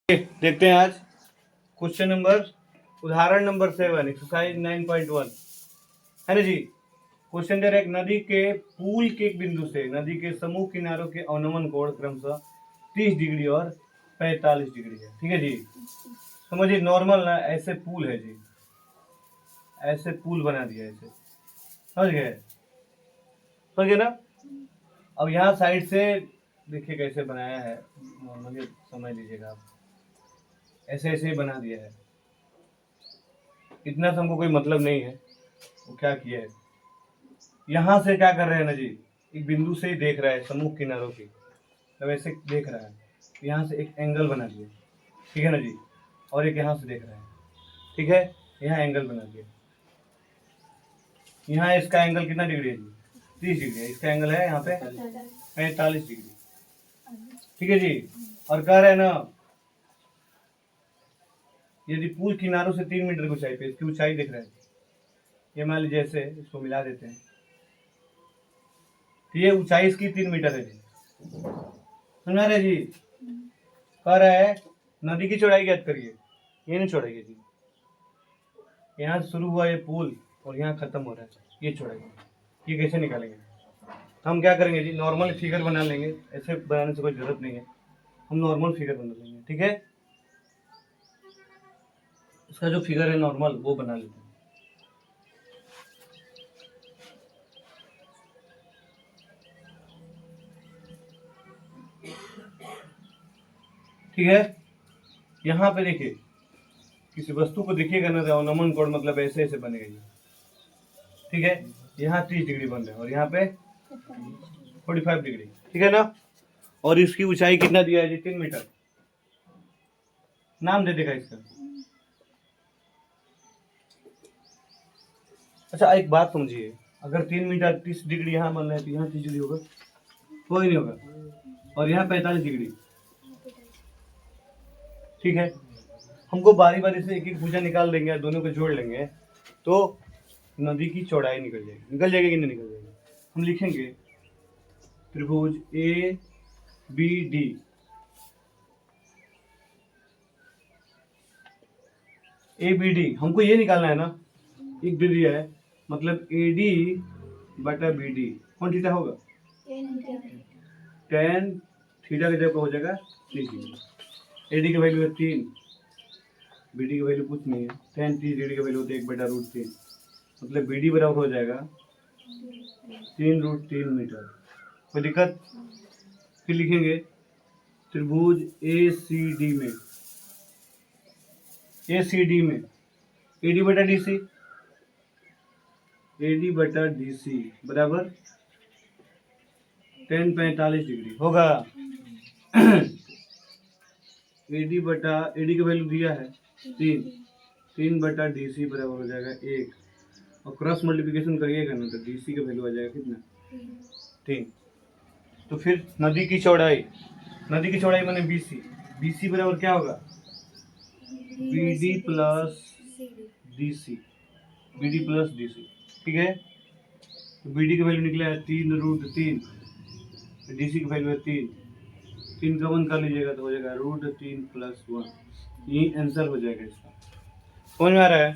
देखते हैं आज क्वेश्चन नंबर उदाहरण नंबर 7 एक्सरसाइज 9.1 है ना जी। क्वेश्चन दे रहा है नदी के पुल के एक बिंदु से नदी के समूह किनारों के अवनमन कोण क्रमशः 30 डिग्री और 45 डिग्री है। ठीक है जी। समझिए नॉर्मल ना ऐसे पुल है जी, ऐसे पुल बना दिया ऐसे, समझ गए, समझ गए ना। अब यहाँ साइड से देखिए कैसे बनाया है, नॉर्मली समझ लीजिएगा आप, ऐसे ऐसे ही बना दिया है। इतना से हमको कोई मतलब नहीं है वो क्या किया है। यहाँ से क्या कर रहे हैं ना जी, एक बिंदु से ही देख रहा है समूह किनारों की, तो ऐसे देख रहा है, यहाँ से एक एंगल बना दिया, ठीक है ना जी। और एक यहाँ से देख रहा है, ठीक है, यहाँ एंगल बना दिया। यहाँ इसका एंगल कितना डिग्री है जी? 30 डिग्री है। इसका एंगल है यहाँ पे 45 डिग्री, ठीक है जी। और कह रहे हैं ना यदि पुल किनारों से 3 मीटर की ऊंचाई पे, इसकी ऊंचाई देख रहे हैं, ये मान लीजिए ऐसे इसको मिला देते हैं, तो ये ऊंचाई इसकी 3 मीटर है जी, सुना रहे जी। कह रहा है नदी की चौड़ाई ज्ञात करिए, ये नहीं चौड़ाई है जी, यहाँ से शुरू हुआ ये पुल और यहाँ खत्म हो रहा है, ये चौड़ाई, ये कैसे निकालेंगे? हम क्या करेंगे जी, नॉर्मल फिगर बना लेंगे, ऐसे बनाने से कोई जरूरत नहीं है, हम नॉर्मल फिगर बना लेंगे, ठीक है। इसका जो फिगर है नॉर्मल वो बना लेते हैं। ठीक है, यहाँ पे देखिए किसी वस्तु को देखिएगा ना, अवनमन कोण मतलब ऐसे ऐसे बनेगा ये, ठीक है। यहाँ 30 डिग्री बन रहा है और यहाँ पे 45 डिग्री, ठीक है ना। और इसकी ऊंचाई कितना दिया है जी? 3 मीटर। नाम दे देगा इसका। अच्छा एक बात समझिए, अगर 3 मीटर 30 डिग्री यहाँ बन रहा है तो यहाँ 30 डिग्री होगा? कोई नहीं होगा। और यहाँ 45 डिग्री, ठीक है। हमको बारी बारी से एक एक भुजा निकाल देंगे, दोनों को जोड़ लेंगे तो नदी की चौड़ाई निकल जाएगी कि नहीं निकल जाएगी। हम लिखेंगे त्रिभुज A B D, A B D हमको ये निकालना है ना, एक दे दिया है, मतलब ए डी बटा बी डी कौन थीटा होगा? टेन थीटा की जगह हो जाएगा 30 डिग्री। ए डी की वैल्यू है 3, बी डी की वैल्यू कुछ नहीं है, टेन 30 डिग्री की वैल्यू होती है 1/√3, मतलब बी डी बराबर हो जाएगा 3√3 मीटर। कोई दिक्कत? फिर लिखेंगे त्रिभुज ए सी डी में, ए सी डी में ए डी बटा डी सी, ए डी बटा डी सी बराबर 10/45 डिग्री होगा। ए डी की वैल्यू दिया है 3 बटा डी सी बराबर हो जाएगा 1, और क्रॉस मल्टीप्लिकेशन करिएगा ना तो डी सी का वैल्यू आ जाएगा कितना? 3। तो फिर नदी की चौड़ाई माने बी सी बराबर क्या होगा? B D plus D C, ठीक है। तो बी डी की वैल्यू निकला है 3√3, डी सी की वैल्यू है 3 का 1 कर लीजिएगा तो हो जाएगा √3 + 1, यही आंसर हो जाएगा इसका। समझ में आ रहा है?